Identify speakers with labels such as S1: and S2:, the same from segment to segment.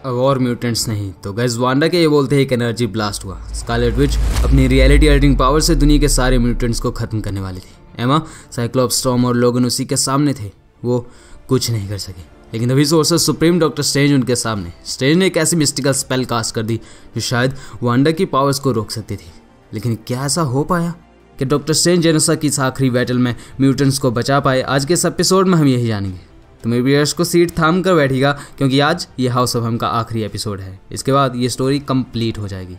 S1: अब और म्यूटेंट्स नहीं। तो गाइस वांडा के ये बोलते हैं एक एनर्जी ब्लास्ट हुआ। स्कारलेट विच अपनी रियलिटी एडिटिंग पावर से दुनिया के सारे म्यूटेंट्स को खत्म करने वाली थी। एमा, साइक्लोप्स, स्टॉर्म और लोगन उसी के सामने थे। वो कुछ नहीं कर सके, लेकिन तभी सोर्सेस सुप्रीम डॉक्टर स्ट्रेंज उनके सामने। स्ट्रेंज ने एक ऐसी मिस्टिकल स्पेल कास्ट कर दी जो शायद वांडा की पावर्स को रोक सकती थी। लेकिन क्या ऐसा हो पाया कि डॉक्टर स्ट्रेंज जेनोसा की इस आखिरी बैटल में म्यूटेंट्स को बचा पाए? आज के इस एपिसोड में हम यही जानेंगे। तो मेरे व्यूअर्स को सीट थाम कर बैठेगा, क्योंकि आज ये हाउस ऑफ एम का आखिरी एपिसोड है। इसके बाद ये स्टोरी कंप्लीट हो जाएगी।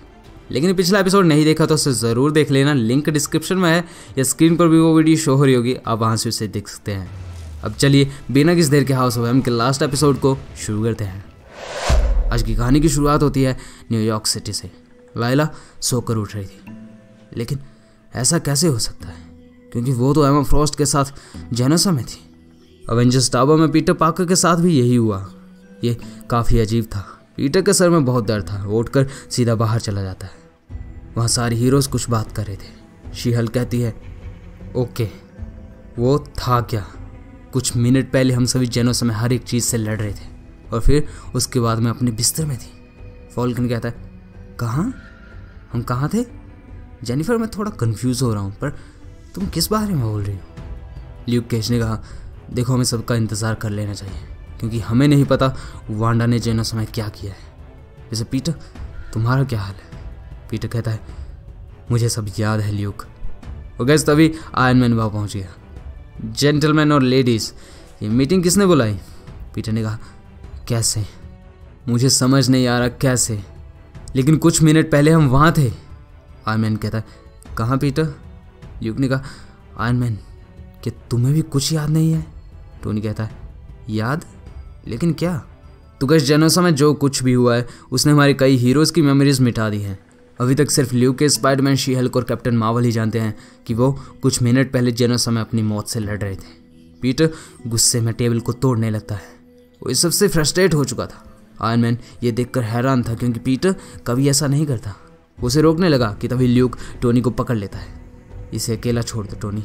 S1: लेकिन पिछला एपिसोड नहीं देखा तो उसे ज़रूर देख लेना, लिंक डिस्क्रिप्शन में है या स्क्रीन पर भी वो वीडियो शो हो रही होगी, आप वहाँ से उसे देख सकते हैं। अब चलिए बिना किसी देर के हाउस ऑफ एम के लास्ट एपिसोड को शुरू करते हैं। आज की कहानी की शुरुआत होती है न्यूयॉर्क सिटी से। लाइला सोकर उठ रही थी, लेकिन ऐसा कैसे हो सकता है, क्योंकि वो तो एमा फ्रॉस्ट के साथ जेनोसा में थी। अवेंजर्स टावर में पीटर पार्कर के साथ भी यही हुआ। ये काफ़ी अजीब था। पीटर के सर में बहुत दर्द था, वो उठकर सीधा बाहर चला जाता है। वहाँ सारे हीरोज़ कुछ बात कर रहे थे। शी हल्क कहती है, ओके वो था क्या? कुछ मिनट पहले हम सभी जेनोसा में हर एक चीज़ से लड़ रहे थे और फिर उसके बाद मैं अपने बिस्तर में थी। फॉल्कन कहता है, कहाँ? हम कहाँ थे? जेनिफर, मैं थोड़ा कंफ्यूज हो रहा हूँ, पर तुम किस बारे में बोल रही हो? ल्यूक केज ने कहा, देखो हमें सबका इंतज़ार कर लेना चाहिए, क्योंकि हमें नहीं पता वांडा ने जेनोसा में क्या किया है। जैसे पीटर, तुम्हारा क्या हाल है? पीटर कहता है, मुझे सब याद है ल्यूक। और गैस तभी आयरन मैन वहाँ पहुँच गया। जेंटलमैन और लेडीज़, ये मीटिंग किसने बुलाई? पीटर ने कहा, कैसे? मुझे समझ नहीं आ रहा कैसे, लेकिन कुछ मिनट पहले हम वहाँ थे। आयरन मैन कहता है, कहाँ पीटर? ल्यूक ने कहा, आयरन मैन, कि तुम्हें भी कुछ याद नहीं है? टोनी कहता है, याद? लेकिन क्या? तो गैस जेनोसा में जो कुछ भी हुआ है उसने हमारे कई हीरोज़ की मेमोरीज मिटा दी हैं। अभी तक सिर्फ ल्यूक के, स्पाइडरमैन, शी हल्क और कैप्टन मार्वल ही जानते हैं कि वो कुछ मिनट पहले जेनोसा में अपनी मौत से लड़ रहे थे। पीटर गुस्से में टेबल को तोड़ने लगता है। वो इस सबसे फ्रस्ट्रेट हो चुका था। आयरन मैन ये देखकर हैरान था, क्योंकि पीटर कभी ऐसा नहीं करता। उसे रोकने लगा कि तभी ल्यूक टोनी को पकड़ लेता है। इसे अकेला छोड़ दो टोनी,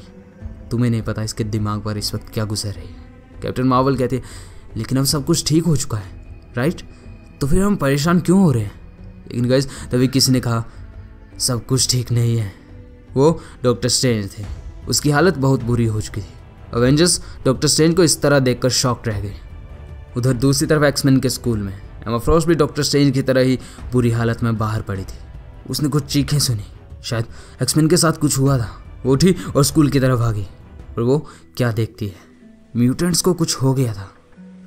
S1: तुम्हें नहीं पता इसके दिमाग पर इस वक्त क्या गुजर रही है। कैप्टन मार्वल कहती है, लेकिन अब सब कुछ ठीक हो चुका है, राइट? तो फिर हम परेशान क्यों हो रहे हैं? लेकिन गाइस तभी किसी ने कहा, सब कुछ ठीक नहीं है। वो डॉक्टर स्ट्रेंज थे। उसकी हालत बहुत बुरी हो चुकी थी। अवेंजर्स डॉक्टर स्ट्रेंज को इस तरह देखकर शॉक रह गए। उधर दूसरी तरफ एक्समैन के स्कूल में एमा फ्रॉस्ट भी डॉक्टर स्ट्रेंज की तरह ही बुरी हालत में बाहर पड़ी थी। उसने कुछ चीखें सुनी, शायद एक्समैन के साथ कुछ हुआ था। वो उठी और स्कूल की तरफ भागी, और वो क्या देखती है, म्यूटेंट्स को कुछ हो गया था।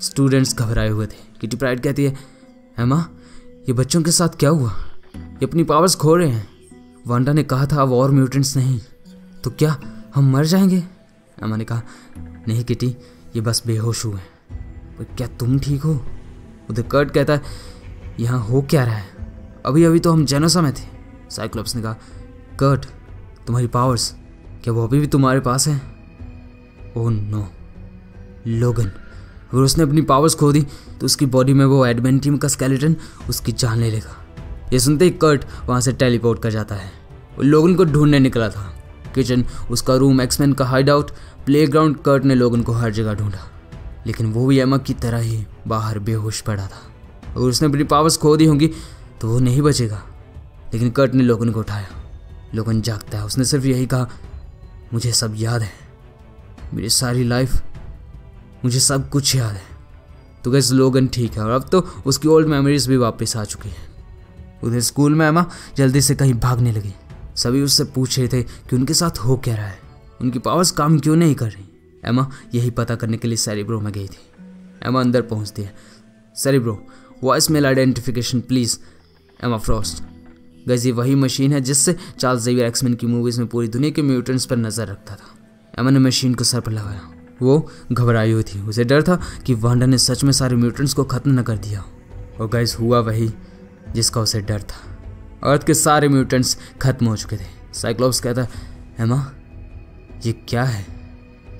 S1: स्टूडेंट्स घबराए हुए थे। किटी प्राइड कहती है, एमा ये बच्चों के साथ क्या हुआ? ये अपनी पावर्स खो रहे हैं। वांडा ने कहा था अब और म्यूटेंट्स नहीं, तो क्या हम मर जाएंगे? एमा ने कहा, नहीं किटी, ये बस बेहोश हुए हैं। पर क्या तुम ठीक हो? उधर कर्ट कहता है, यहाँ हो क्या रहा है? अभी अभी तो हम जेनोसा में थे। साइक्लोप्स ने कहा, कर्ट तुम्हारी पावर्स, क्या वो अभी भी तुम्हारे पास है? ओह नो लोगन, अगर उसने अपनी पावर्स खो दी तो उसकी बॉडी में वो एडमेंटियम का स्केलेटन उसकी जान ले लेगा। ये सुनते ही कर्ट वहाँ से टेलीपोर्ट कर जाता है। वो लोगन को ढूंढने निकला था। किचन, उसका रूम, एक्समैन का हाइड आउट, प्लेग्राउंड, कर्ट ने लोगन को हर जगह ढूंढा, लेकिन वो भी एमा की तरह ही बाहर बेहोश पड़ा था। अगर उसने अपनी पावर्स खो दी होंगी तो वो नहीं बचेगा। लेकिन कर्ट ने लोगन को उठाया। लोगन जागता है। उसने सिर्फ यही कहा, मुझे सब याद है, मेरी सारी लाइफ, मुझे सब कुछ याद है। तो गैस लोगन ठीक है और अब तो उसकी ओल्ड मेमोरीज भी वापस आ चुकी हैं। उधर स्कूल में एमा जल्दी से कहीं भागने लगी। सभी उससे पूछ रहे थे कि उनके साथ हो क्या रहा है, उनकी पावर्स काम क्यों नहीं कर रही। एमा यही पता करने के लिए सेरेब्रो में गई थी। एमा अंदर पहुंचती है। Cerebro, voice mail identification please. Emma Frost, guess ये वही मशीन है जिससे चार्ल्स ज़ेवियर एक्समैन की मूवीज़ में पूरी दुनिया के म्यूटेंट्स पर नज़र रखता था। एमा ने मशीन को सर पर लगाया। वो घबराई हुई थी। उसे डर था कि वांडा ने सच में सारे म्यूटेंट्स को ख़त्म न कर दिया। और गाइस हुआ वही जिसका उसे डर था। अर्थ के सारे म्यूटेंट्स खत्म हो चुके थे। साइक्लोप्स कहता है, एमा ये क्या है?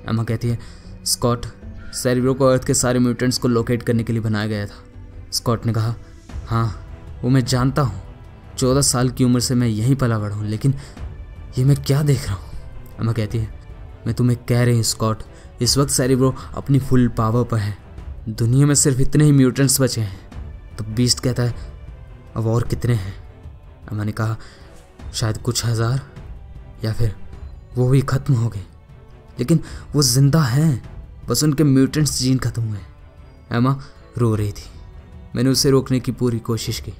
S1: एमा कहती है, स्कॉट, सेरेब्रो को अर्थ के सारे म्यूटेंट्स को लोकेट करने के लिए बनाया गया था। स्कॉट ने कहा, हाँ वो मैं जानता हूँ, 14 साल की उम्र से मैं यहीं पला बड़ा हूँ, लेकिन ये मैं क्या देख रहा हूँ? एमा कहती है, मैं तुम्हें कह रही हूँ स्कॉट, इस वक्त सेरेब्रो अपनी फुल पावर पर है। दुनिया में सिर्फ इतने ही म्यूटेंट्स बचे हैं। तो बीस्ट कहता है अब और कितने हैं? एमा ने कहा शायद कुछ हज़ार, या फिर वो भी ख़त्म हो गए। लेकिन वो जिंदा हैं, बस उनके म्यूटेंट्स जीन ख़त्म हुए। एमा रो रही थी। मैंने उसे रोकने की पूरी कोशिश की,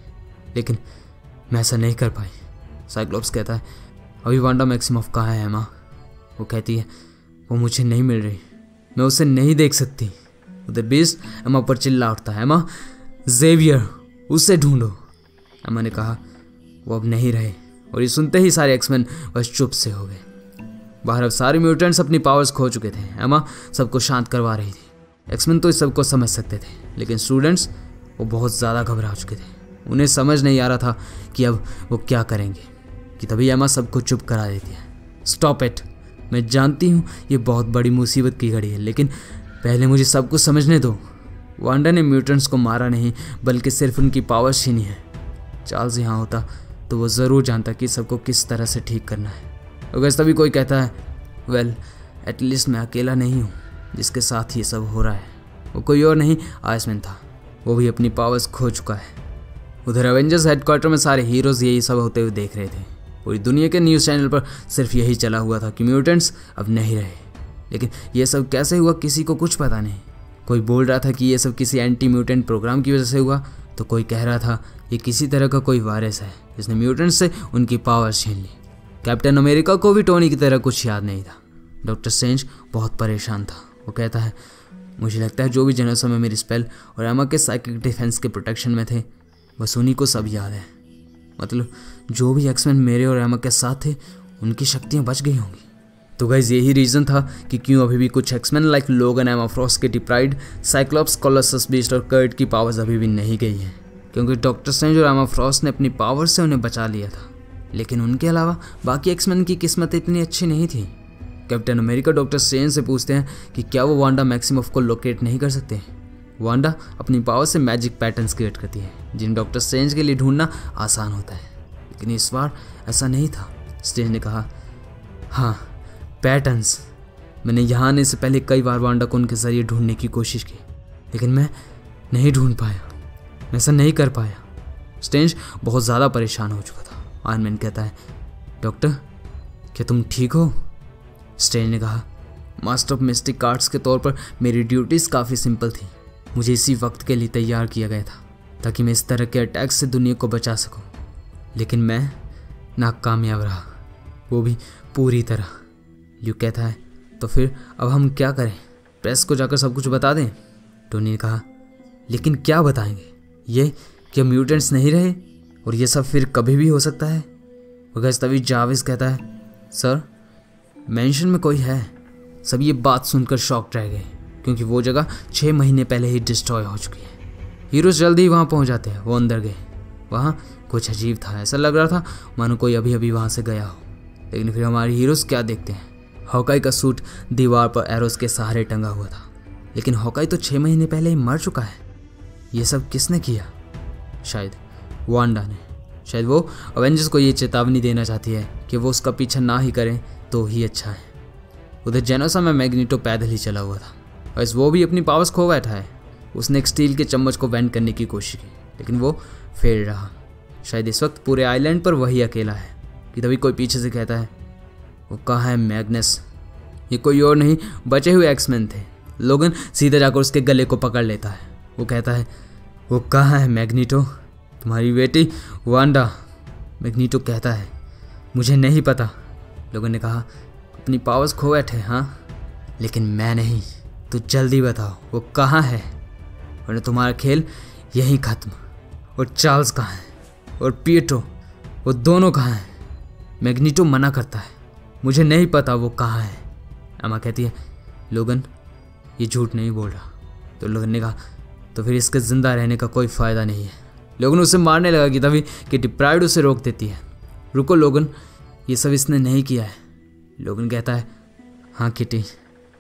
S1: लेकिन मैं ऐसा नहीं कर पाई। साइक्लोप्स कहता है अभी वांडा मैक्सिमोफ कहाँ है एमा? वो कहती है वो मुझे नहीं मिल रही, मैं उसे नहीं देख सकती। उधर बीस्ट एमा पर चिल्ला उठता है एमा ज़ेवियर उसे ढूंढो। एमा ने कहा वो अब नहीं रहे, और ये सुनते ही सारे एक्समैन बस चुप से हो गए। बाहर अब सारे म्यूटेंट्स अपनी पावर्स खो चुके थे। एमा सबको शांत करवा रही थी। एक्समैन तो इस सबको समझ सकते थे, लेकिन स्टूडेंट्स वो बहुत ज़्यादा घबरा चुके थे। उन्हें समझ नहीं आ रहा था कि अब वो क्या करेंगे, कि तभी एमा सबको चुप करा देती है। स्टॉप इट, मैं जानती हूँ ये बहुत बड़ी मुसीबत की घड़ी है, लेकिन पहले मुझे सब कुछ समझने दो। वांडा ने म्यूटेंट्स को मारा नहीं, बल्कि सिर्फ उनकी पावर छीनी है। चार्ल्स यहाँ होता तो वो ज़रूर जानता कि सबको किस तरह से ठीक करना है। अगर तभी कोई कहता है वेल एटलीस्ट मैं अकेला नहीं हूँ जिसके साथ ये सब हो रहा है। वो कोई और नहीं आइसमैन था, वो भी अपनी पावर्स खो चुका है। उधर एवेंजर्स हेडक्वार्टर में सारे हीरोज़ यही सब होते हुए देख रहे थे। पूरी दुनिया के न्यूज़ चैनल पर सिर्फ यही चला हुआ था कि म्यूटेंट्स अब नहीं रहे। लेकिन ये सब कैसे हुआ किसी को कुछ पता नहीं। कोई बोल रहा था कि ये सब किसी एंटी म्यूटेंट प्रोग्राम की वजह से हुआ, तो कोई कह रहा था ये किसी तरह का कोई वायरस है जिसने म्यूटेंट्स से उनकी पावर छीन ली। कैप्टन अमेरिका को भी टोनी की तरह कुछ याद नहीं था। डॉक्टर स्ट्रेंज बहुत परेशान था। वो कहता है मुझे लगता है जो भी जनरल में मेरी स्पेल और एमा के साइकिक डिफेंस के प्रोटेक्शन में थे बस उन्हीं को सब याद है। मतलब जो भी एक्समैन मेरे और एमा के साथ थे उनकी शक्तियाँ बच गई होंगी। तो गाइस यही रीज़न था कि क्यों अभी भी कुछ एक्समैन लाइक लोगन, एमा Frost, kitty pride, Cyclops, Colossus beast और कर्ट की पावर्स अभी भी नहीं गई हैं, क्योंकि डॉक्टर स्ट्रेंज और एमा फ्रॉस्ट ने अपनी पावर से उन्हें बचा लिया था। लेकिन उनके अलावा बाकी एक्समैन की किस्मत इतनी अच्छी नहीं थी। कैप्टन अमेरिका डॉक्टर स्ट्रेंज से पूछते हैं कि क्या वो वांडा मैक्सिमोफ को लोकेट नहीं कर सकते। वांडा अपनी पावर से मैजिक पैटर्न्स क्रिएट करती है जिन डॉक्टर स्ट्रेंज के लिए ढूंढना आसान होता है, लेकिन इस बार ऐसा नहीं था। स्ट्रेंज ने कहा हाँ पैटर्न्स, मैंने यहाँ आने से पहले कई बार वांडा को उनके ज़रिए ढूंढने की कोशिश की, लेकिन मैं नहीं ढूंढ पाया, मैं ऐसा नहीं कर पाया। स्ट्रेंज बहुत ज़्यादा परेशान हो चुका था। आयरन मैन कहता है डॉक्टर क्या तुम ठीक हो? स्ट्रेंज ने कहा मास्टर ऑफ मिस्टिक आर्ट्स के तौर पर मेरी ड्यूटीज़ काफ़ी सिंपल थी। मुझे इसी वक्त के लिए तैयार किया गया था ताकि मैं इस तरह के अटैक से दुनिया को बचा सकूं, लेकिन मैं नाकामयाब रहा, वो भी पूरी तरह। ल्यू कहता है तो फिर अब हम क्या करें? प्रेस को जाकर सब कुछ बता दें? टोनी ने कहा लेकिन क्या बताएंगे? ये कि म्यूटेंट्स नहीं रहे और ये सब फिर कभी भी हो सकता है। मगर तभी जाविस कहता है सर मेंशन में कोई है। सब ये बात सुनकर शॉक्ड रह गए क्योंकि वो जगह 6 महीने पहले ही डिस्ट्रॉय हो चुकी है। हीरोज जल्दी ही वहाँ पहुँच जाते हैं। वो अंदर गए। वहाँ कुछ अजीब था, ऐसा लग रहा था मानो कोई अभी अभी वहाँ से गया हो। लेकिन फिर हमारे हीरोज क्या देखते हैं, हॉकाई का सूट दीवार पर एरोस के सहारे टंगा हुआ था। लेकिन हॉकाई तो 6 महीने पहले ही मर चुका है। ये सब किसने किया? शायद वांडा ने। शायद वो अवेंजर्स को ये चेतावनी देना चाहती है कि वो उसका पीछा ना ही करें तो ही अच्छा है। उधर जेनोसा में मैग्नीटो पैदल ही चला हुआ था और वो भी अपनी पावर्स खो बैठा है। उसने एक स्टील के चम्मच को वेंड करने की कोशिश की, लेकिन वो फेल रहा। शायद इस वक्त पूरे आइलैंड पर वही अकेला है कि तभी कोई पीछे से कहता है वो कहाँ है मैग्नस? ये कोई और नहीं बचे हुए एक्समैन थे। लोगन सीधे जाकर उसके गले को पकड़ लेता है। वो कहता है वो कहाँ है मैग्नीटो? तुम्हारी बेटी वांडा। मैग्नीटो कहता है मुझे नहीं पता। लोगों ने कहा अपनी पावर्स खो बैठे हाँ, लेकिन मैं नहीं। तो जल्दी बताओ वो कहाँ है, वरना तुम्हारा खेल यहीं ख़त्म। और चार्ल्स कहाँ है? और पिएट्रो, वो दोनों कहाँ हैं? मैग्नीटो मना करता है मुझे नहीं पता वो कहाँ है। एमा कहती है लोगन ये झूठ नहीं बोल रहा। तो लोगन ने कहा तो फिर इसके ज़िंदा रहने का कोई फ़ायदा नहीं है। लोगन उसे मारने लगा कि तभी किटी प्राइड उसे रोक देती है। रुको लोगन, ये सब इसने नहीं किया है। लोगन कहता है हाँ किटी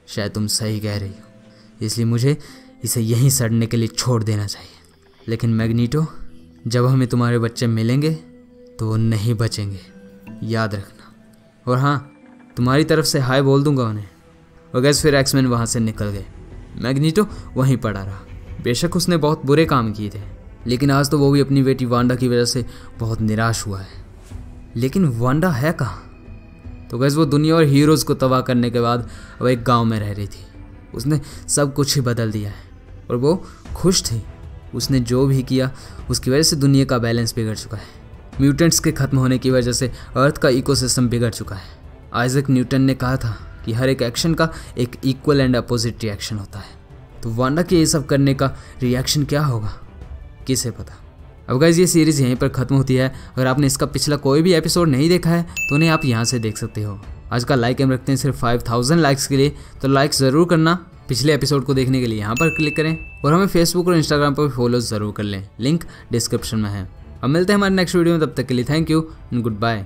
S1: शायद तुम सही कह रही हो, इसलिए मुझे इसे यहीं सड़ने के लिए छोड़ देना चाहिए। लेकिन मैग्नीटो जब हमें तुम्हारे बच्चे मिलेंगे तो वो नहीं बचेंगे, याद रखना। और हाँ तुम्हारी तरफ से हाय बोल दूंगा उन्हें। और गैस फिर एक्समैन वहाँ से निकल गए। मैग्नीटो वहीं पड़ा रहा। बेशक उसने बहुत बुरे काम किए थे, लेकिन आज तो वो भी अपनी बेटी वांडा की वजह से बहुत निराश हुआ है। लेकिन वांडा है कहाँ? तो गाइस वो दुनिया और हीरोज़ को तबाह करने के बाद अब एक गांव में रह रही थी। उसने सब कुछ ही बदल दिया है और वो खुश थी। उसने जो भी किया उसकी वजह से दुनिया का बैलेंस बिगड़ चुका है। म्यूटेंट्स के ख़त्म होने की वजह से अर्थ का इकोसिस्टम बिगड़ चुका है। आइजैक न्यूटन ने कहा था कि हर एक एक्शन का एक इक्वल एंड अपोजिट रिएक्शन होता है। तो वांडा के ये सब करने का रिएक्शन क्या होगा, किसे पता। अब गाइस ये सीरीज़ यहीं पर ख़त्म होती है। अगर आपने इसका पिछला कोई भी एपिसोड नहीं देखा है तो उन्हें आप यहाँ से देख सकते हो। आज का लाइक एम रखते हैं सिर्फ 5000 लाइक्स के लिए, तो लाइक ज़रूर करना। पिछले एपिसोड को देखने के लिए यहाँ पर क्लिक करें और हमें फेसबुक और इंस्टाग्राम पर भी फॉलो ज़रूर कर लें, लिंक डिस्क्रिप्शन में है। अब मिलते हैं हमारे नेक्स्ट वीडियो में, तब तक के लिए thank you and good bye.